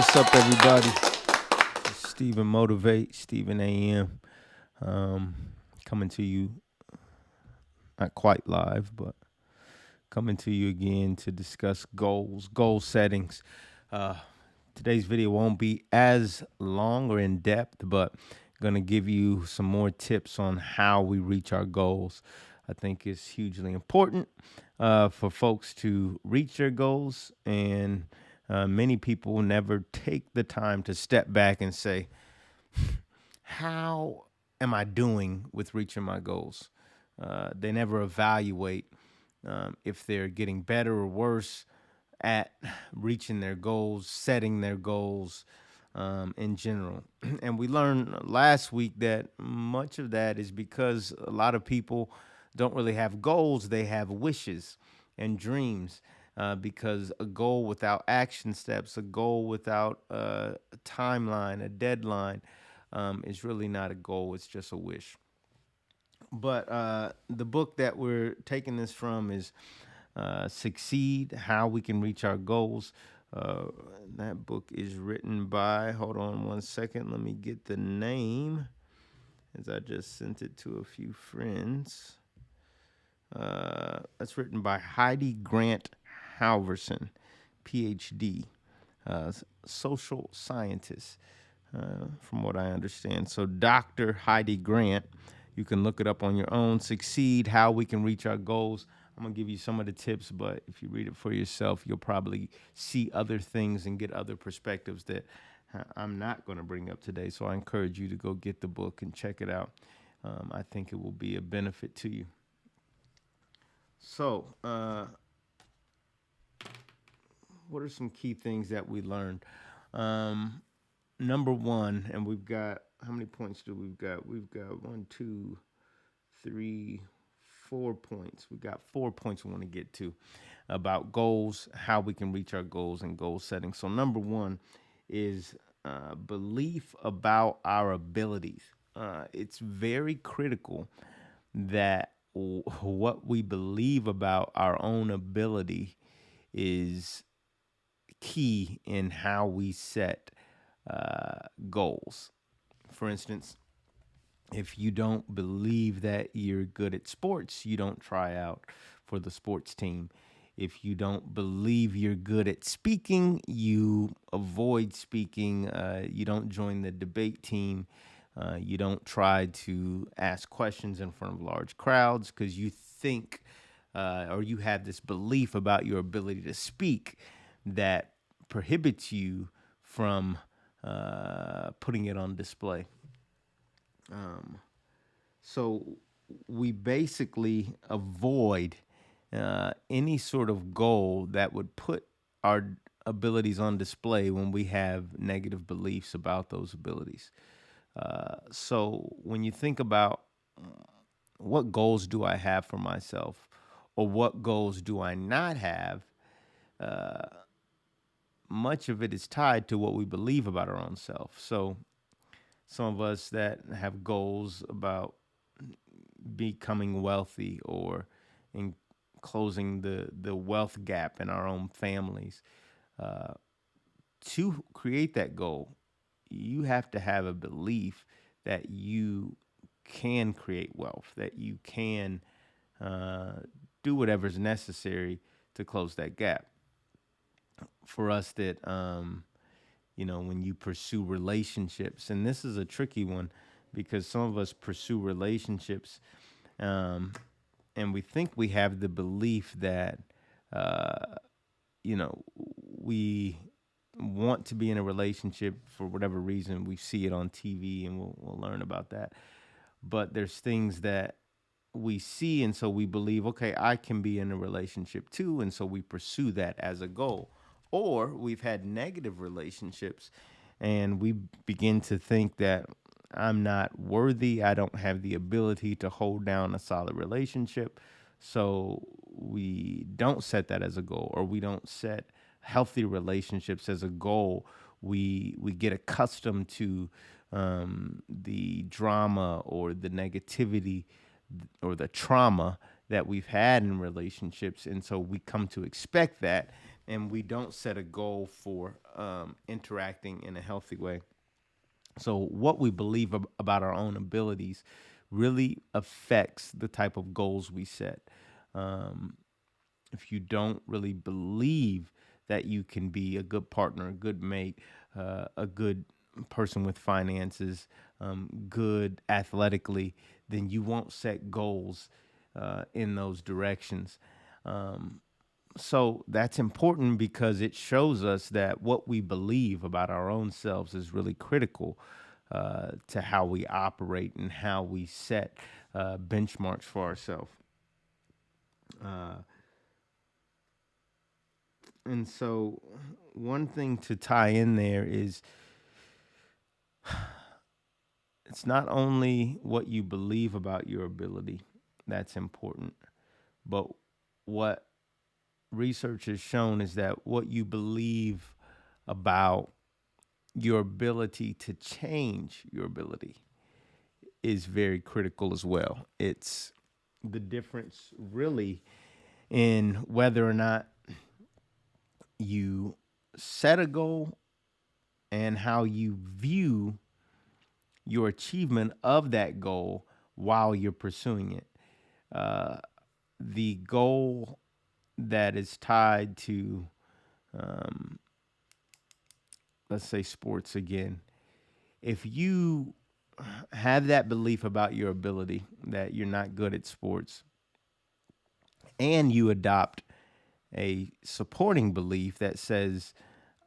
What's up, everybody? Stephen Motivate, Stephen AM, um, coming to you, not quite live, but coming to you again to discuss goal settings. Uh, Today's video won't be as long or in depth, but going to give you some more tips on how we reach our goals. I think it's hugely important for folks to reach their goals, and many people never take the time to step back and say, how am I doing with reaching my goals? They never evaluate if they're getting better or worse at reaching their goals, setting their goals in general. And we learned last week that much of that is because a lot of people don't really have goals, they have wishes and dreams. Because a goal without action steps, a goal without a timeline, a deadline, is really not a goal, it's just a wish. But the book that we're taking this from is Succeed, How We Can Reach Our Goals. Uh, that book is written by, hold on one second, let me get the name, as I just sent it to a few friends. That's written by Heidi Grant Halverson, PhD, social scientist, from what I understand. So Dr. Heidi Grant, you can look it up on your own. Succeed, How We Can Reach Our Goals. I'm going to give you some of the tips, but if you read it for yourself, you'll probably see other things and get other perspectives that I'm not going to bring up today. So I encourage you to go get the book and check it out. I think it will be a benefit to you. So, what are some key things that we learned? Number one, and we've got, how many points do we've got? We've got 1, 2, 3, 4 points. We got 4 points we want to get to about goals, how we can reach our goals, and goal setting. So number one is belief about our abilities. It's very critical that what we believe about our own ability is key in how we set goals. For instance, if you don't believe that you're good at sports, you don't try out for the sports team. If you don't believe you're good at speaking, you avoid speaking. You don't join the debate team. You don't try to ask questions in front of large crowds because you think or you have this belief about your ability to speak that prohibits you from putting it on display. So we basically avoid any sort of goal that would put our abilities on display when we have negative beliefs about those abilities. So when you think about what goals do I have for myself or what goals do I not have, much of it is tied to what we believe about our own self. So some of us that have goals about becoming wealthy or in closing the wealth gap in our own families, to create that goal, you have to have a belief that you can create wealth, that you can do whatever's necessary to close that gap. For us, that when you pursue relationships, and this is a tricky one because some of us pursue relationships, and we think we have the belief that we want to be in a relationship for whatever reason. We see it on TV, and we'll learn about that. But there's things that we see, and so we believe, okay, I can be in a relationship too, and so we pursue that as a goal. Or we've had negative relationships, and we begin to think that I'm not worthy, I don't have the ability to hold down a solid relationship. So we don't set that as a goal, or we don't set healthy relationships as a goal. We get accustomed to the drama or the negativity or the trauma that we've had in relationships, and so we come to expect that and we don't set a goal for interacting in a healthy way. So, what we believe about our own abilities really affects the type of goals we set. Um, if you don't really believe that you can be a good partner, a good mate, a good person with finances, good athletically, then you won't set goals in those directions. Um, so that's important because it shows us that what we believe about our own selves is really critical to how we operate and how we set benchmarks for ourselves. Uh, and so, one thing to tie in there is it's not only what you believe about your ability that's important, but what research has shown is that what you believe about your ability to change your ability is very critical as well. It's the difference really in whether or not you set a goal and how you view your achievement of that goal while you're pursuing it. Uh, the goal that is tied to, um, let's say, sports again, if you have that belief about your ability that you're not good at sports and you adopt a supporting belief that says,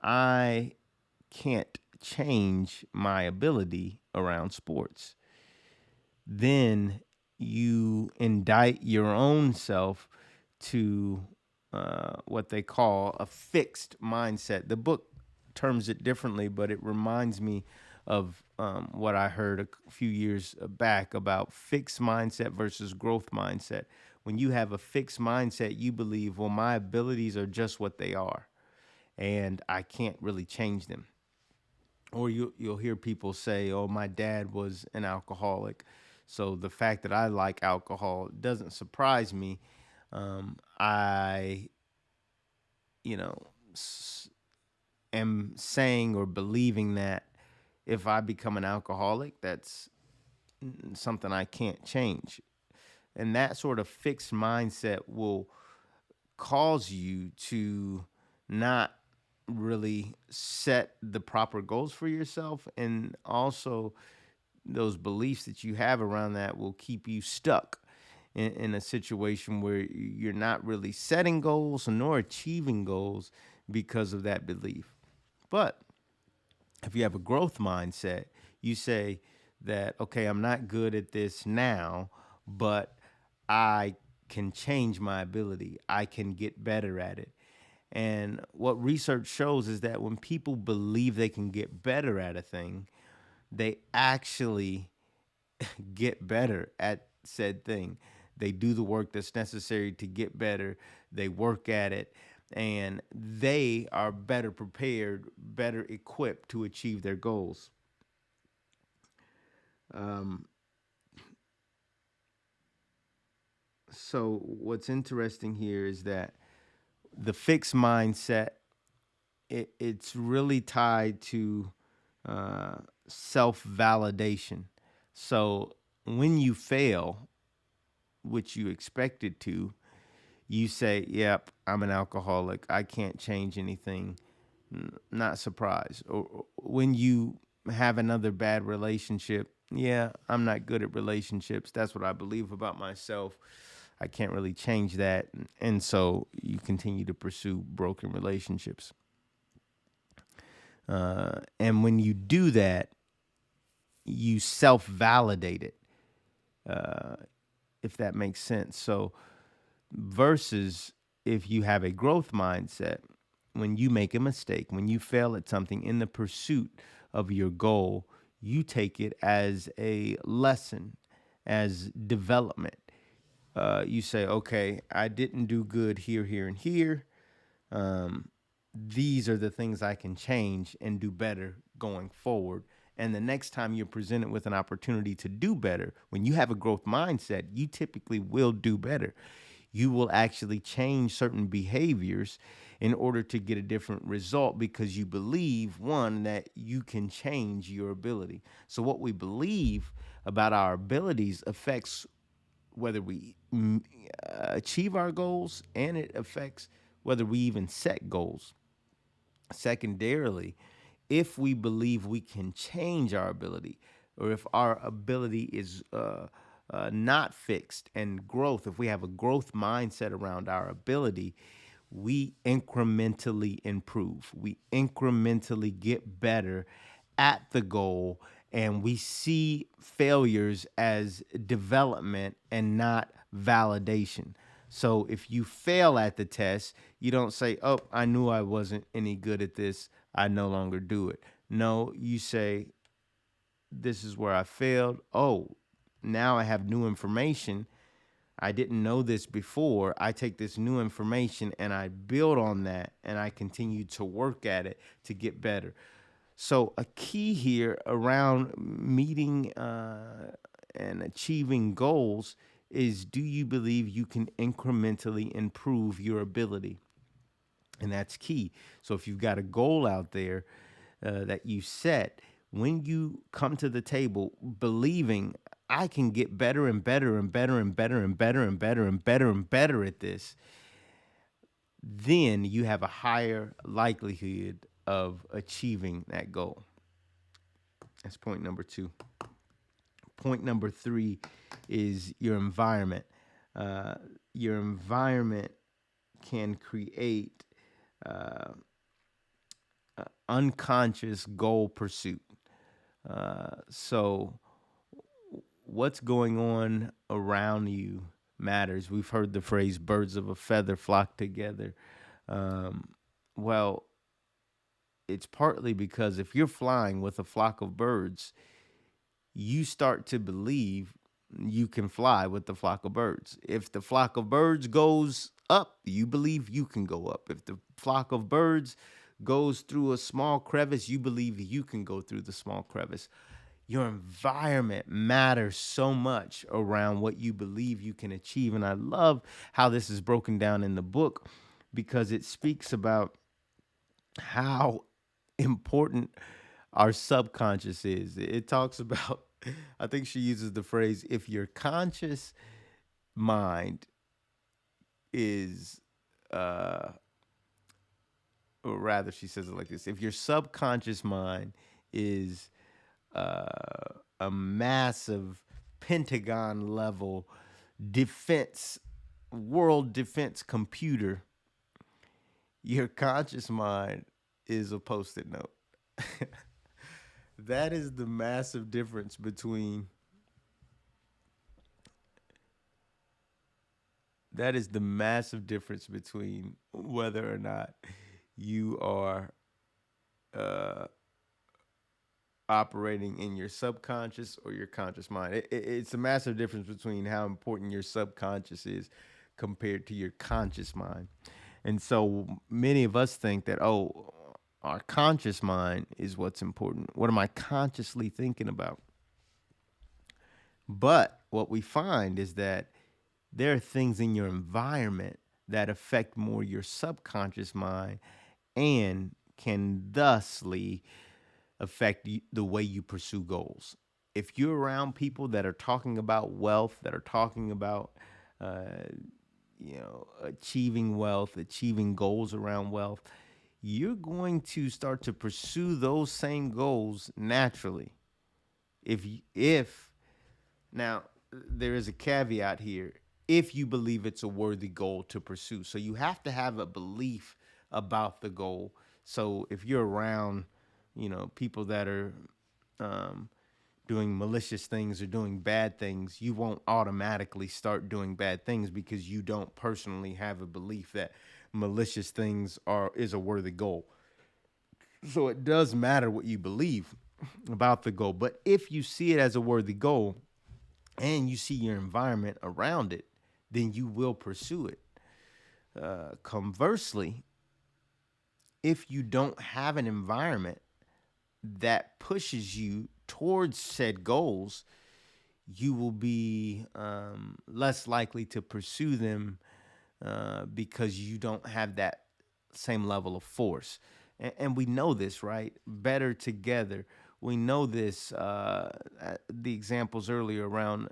I can't change my ability around sports, then you indict your own self to what they call a fixed mindset. The book terms it differently, but it reminds me of what I heard a few years back about fixed mindset versus growth mindset. When you have a fixed mindset, you believe, well, my abilities are just what they are, and I can't really change them. Or you'll hear people say, "Oh, my dad was an alcoholic, so the fact that I like alcohol doesn't surprise me." I, you know, am saying or believing that if I become an alcoholic, that's something I can't change, and that sort of fixed mindset will cause you to not really set the proper goals for yourself, and also those beliefs that you have around that will keep you stuck in a situation where you're not really setting goals nor achieving goals because of that belief. But if you have a growth mindset, you say that, okay, I'm not good at this now, but I can change my ability. I can get better at it. And what research shows is that when people believe they can get better at a thing, they actually get better at said thing. They do the work that's necessary to get better. They work at it, and they are better prepared, better equipped to achieve their goals. Um, so, what's interesting here is that the fixed mindset, it's really tied to uh, self validation. So, when you fail, which you expected to, you say, "Yep, I'm an alcoholic. I can't change anything." Not surprised. Or when you have another bad relationship, yeah, I'm not good at relationships. That's what I believe about myself. I can't really change that. And so you continue to pursue broken relationships. And when you do that, you self validate it, uh, if that makes sense. So, versus if you have a growth mindset, when you make a mistake, when you fail at something in the pursuit of your goal, you take it as a lesson, as development. You say, okay, I didn't do good here, here, and here. Um, these are the things I can change and do better going forward. And the next time you're presented with an opportunity to do better, when you have a growth mindset, you typically will do better. you will actually change certain behaviors in order to get a different result, because you believe, one, that you can change your ability. So what we believe about our abilities affects whether we achieve our goals, and it affects whether we even set goals. Secondarily, if we believe we can change our ability, or if our ability is not fixed and growth, if we have a growth mindset around our ability, we incrementally improve. We incrementally get better at the goal, and we see failures as development and not validation. So if you fail at the test, you don't say, "Oh, I knew I wasn't any good at this. I no longer do it." No, you say, "This is where I failed. Oh, now I have new information. I didn't know this before. I take this new information and I build on that, and I continue to work at it to get better." So a key here around meeting and achieving goals is, do you believe you can incrementally improve your ability? And that's key. So if you've got a goal out there that you set, when you come to the table believing I can get better and better and better and better and better and better and better and better at this, then you have a higher likelihood of achieving that goal. That's point number 2. Point number 3 is your environment. Your environment can create unconscious goal pursuit. So what's going on around you matters. We've heard the phrase "birds of a feather flock together." Well, it's partly because if you're flying with a flock of birds, you start to believe you can fly with the flock of birds. If the flock of birds goes up, you believe you can go up. If the flock of birds goes through a small crevice, you believe you can go through the small crevice. Your environment matters so much around what you believe you can achieve. And I love how this is broken down in the book, because it speaks about how important our subconscious is. It talks about, I think she uses the phrase, if your conscious mind is, or rather, she says it like this: if your subconscious mind is a massive Pentagon level defense, world defense computer, your conscious mind is a post-it note. That is the massive difference between whether or not you are operating in your subconscious or your conscious mind. It's a massive difference between how important your subconscious is compared to your conscious mind. And so many of us think that, oh, our conscious mind is what's important. What am I consciously thinking about? But what we find is that there are things in your environment that affect more your subconscious mind and can thusly affect the way you pursue goals. If you're around people that are talking about wealth, that are talking about achieving wealth, achieving goals around wealth, you're going to start to pursue those same goals naturally. If now there is a caveat here, if you believe it's a worthy goal to pursue. So you have to have a belief about the goal. So if you're around, people that are doing malicious things or doing bad things, you won't automatically start doing bad things because you don't personally have a belief that malicious things is a worthy goal. So it does matter what you believe about the goal. But if you see it as a worthy goal and you see your environment around it, then you will pursue it. Conversely, if you don't have an environment that pushes you towards said goals, you will be less likely to pursue them because you don't have that same level of force. And we know this, right? Better together. We know this. The examples earlier around,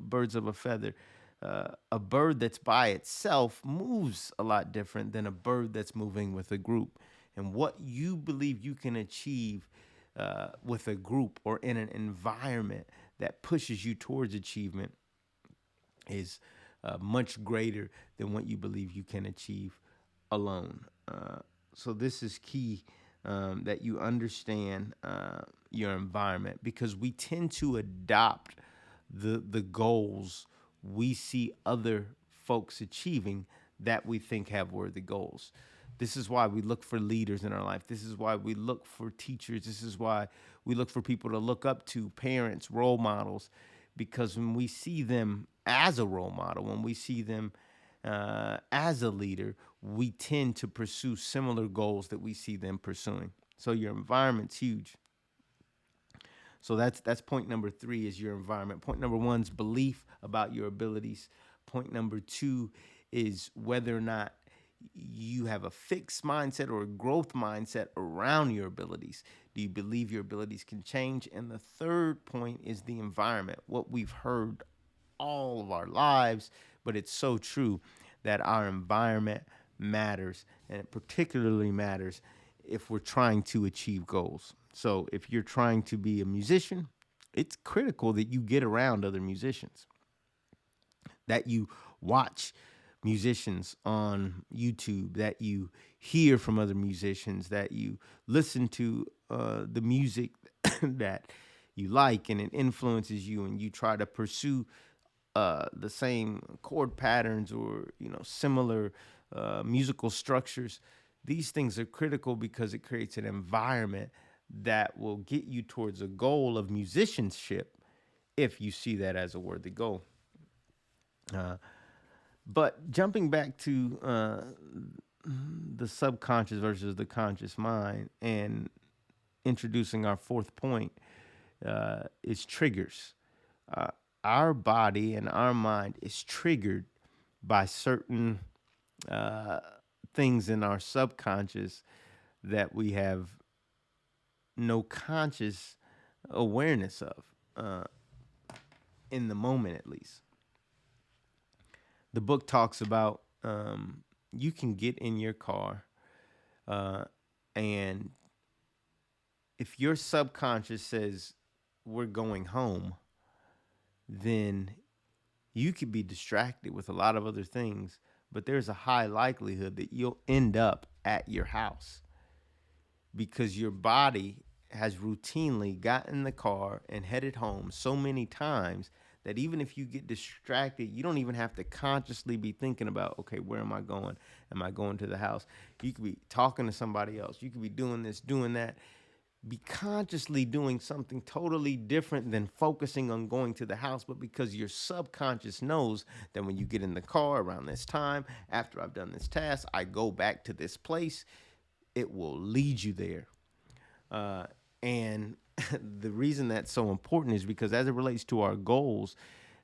birds of a feather. A bird that's by itself moves a lot different than a bird that's moving with a group. And what you believe you can achieve with a group or in an environment that pushes you towards achievement is much greater than what you believe you can achieve alone. So this is key, that you understand your environment, because we tend to adopt the goals we see other folks achieving that we think have worthy goals. This is why we look for leaders in our life. This is why we look for teachers. This is why we look for people to look up to, parents, role models, because when we see them as a role model, when we see them as a leader, we tend to pursue similar goals that we see them pursuing. So your environment's huge. So that's point number 3 is your environment. Point number 1 is belief about your abilities. Point number 2 is whether or not you have a fixed mindset or a growth mindset around your abilities. Do you believe your abilities can change? And the third point is the environment. What we've heard all of our lives, but it's so true that our environment matters, and it particularly matters if we're trying to achieve goals. So if you're trying to be a musician, it's critical that you get around other musicians, that you watch musicians on YouTube, that you hear from other musicians, that you listen to the music that you like and it influences you, and you try to pursue the same chord patterns or similar musical structures. These things are critical because it creates an environment that will get you towards a goal of musicianship if you see that as a worthy goal. But jumping back to the subconscious versus the conscious mind, and introducing our fourth point, is triggers. Our body and our mind is triggered by certain things in our subconscious that we have no conscious awareness of, in the moment at least. The book talks about you can get in your car, and if your subconscious says we're going home, then you could be distracted with a lot of other things, but there's a high likelihood that you'll end up at your house because your body has routinely gotten in the car and headed home so many times that even if you get distracted, you don't even have to consciously be thinking about, okay, where am I going? Am I going to the house? You could be talking to somebody else. You could be doing this, doing that. Be consciously doing something totally different than focusing on going to the house, but because your subconscious knows that when you get in the car around this time, after I've done this task, I go back to this place, it will lead you there. And the reason that's so important is because as it relates to our goals,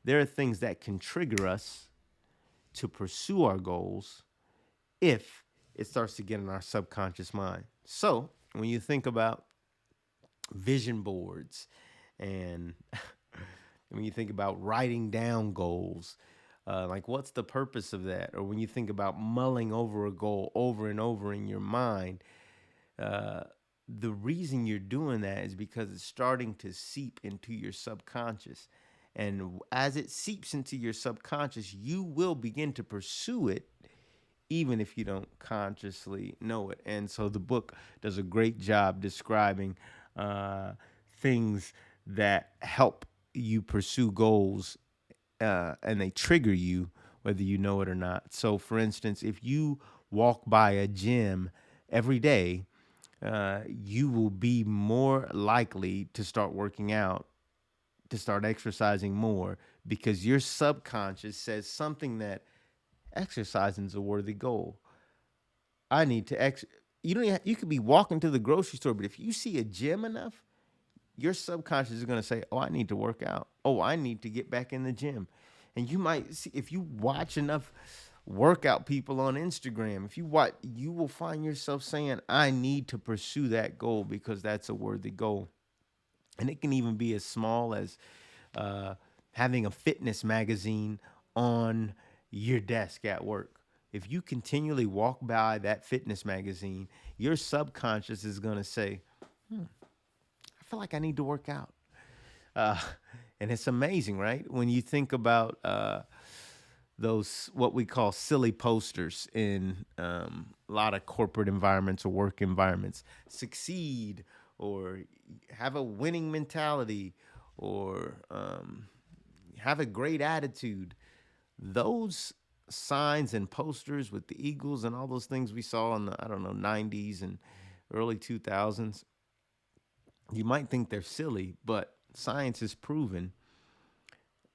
there are things that can trigger us to pursue our goals if it starts to get in our subconscious mind. So when you think about vision boards, and when you think about writing down goals, like what's the purpose of that? Or when you think about mulling over a goal over and over in your mind, the reason you're doing that is because it's starting to seep into your subconscious. And as it seeps into your subconscious, you will begin to pursue it even if you don't consciously know it. And so the book does a great job describing things that help you pursue goals, and they trigger you whether you know it or not. So for instance, if you walk by a gym every day, you will be more likely to start working out, to start exercising more, because your subconscious says something that exercising is a worthy goal. I need to you don't even you could be walking to the grocery store, but if you see a gym enough, your subconscious is going to say, "Oh, I need to work out. Oh, I need to get back in the gym." And you might see, if you watch enough workout people on Instagram. If you watch, you will find yourself saying, I need to pursue that goal because that's a worthy goal. And it can even be as small as uh, having a fitness magazine on your desk at work. If you continually walk by that fitness magazine, your subconscious is going to say, I feel like I need to work out. Uh, and it's amazing, right? When you think about those, what we call silly posters in a lot of corporate environments or work environments, succeed or have a winning mentality or have a great attitude. Those signs and posters with the Eagles and all those things we saw in the, I don't know, 90s and early 2000s, you might think they're silly, but science has proven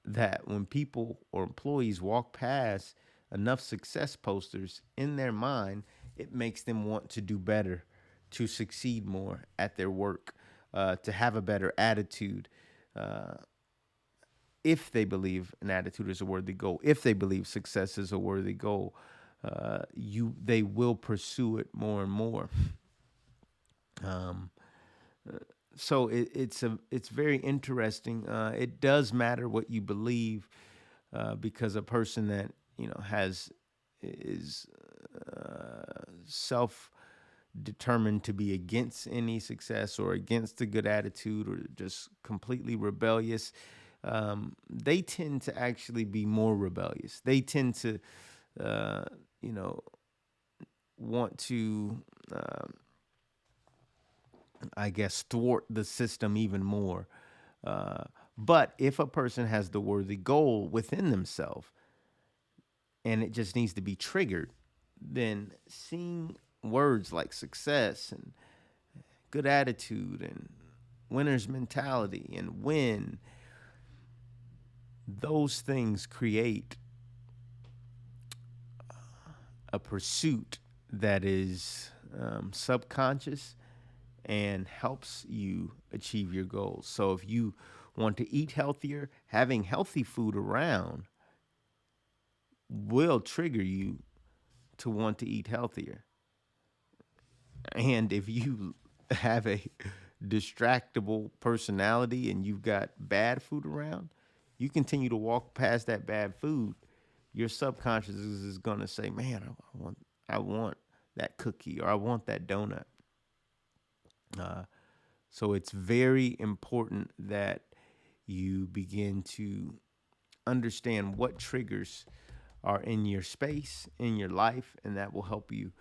that when people or employees walk past enough success posters in their mind, it makes them want to do better, to succeed more at their work, to have a better attitude. Uh, if they believe an attitude is a worthy goal, if they believe success is a worthy goal, they will pursue it more and more. Um, so it's very interesting. It does matter what you believe, because a person that has is self determined to be against any success or against a good attitude or just completely rebellious, they tend to actually be more rebellious. They tend to, uh, you know, want to, I guess, thwart the system even more. Uh, but if a person has the worthy goal within themselves and it just needs to be triggered, then seeing words like success and good attitude and winner's mentality and win, those things create a pursuit that is subconscious and helps you achieve your goals. So if you want to eat healthier, having healthy food around will trigger you to want to eat healthier. And if you have a distractible personality and you've got bad food around, you continue to walk past that bad food, your subconscious is going to say, "Man, I want that cookie or I want that donut." Uh, so it's very important that you begin to understand what triggers are in your space, in your life, and that will help you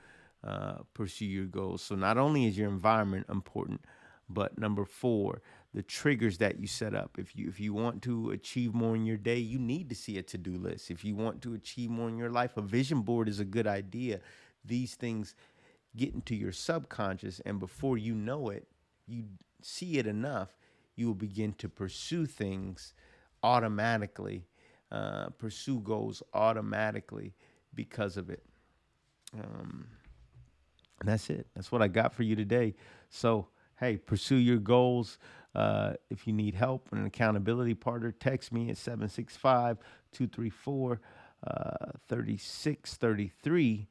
pursue your goals. So not only is your environment important, but number four, the triggers that you set up. If you want to achieve more in your day, you need to see a to-do list. If you want to achieve more in your life, a vision board is a good idea. These things get into your subconscious, and before you know it, you see it enough, you will begin to pursue things automatically, pursue goals automatically because of it. And that's it. That's what I got for you today. So, hey, pursue your goals. If you need help and an accountability partner, text me at 765-234 3633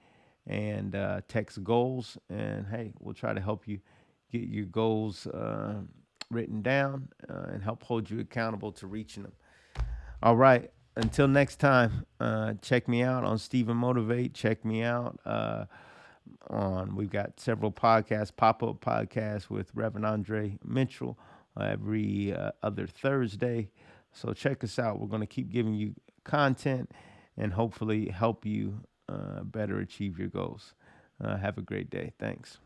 and text goals. And hey, we'll try to help you get your goals written down and help hold you accountable to reaching them. All right. Until next time, check me out on Stephen Motivate. Check me out we've got several podcasts, pop-up podcasts with Reverend Andre Mitchell every other Thursday. So check us out. We're going to keep giving you content and hopefully help you better achieve your goals. Have a great day. Thanks.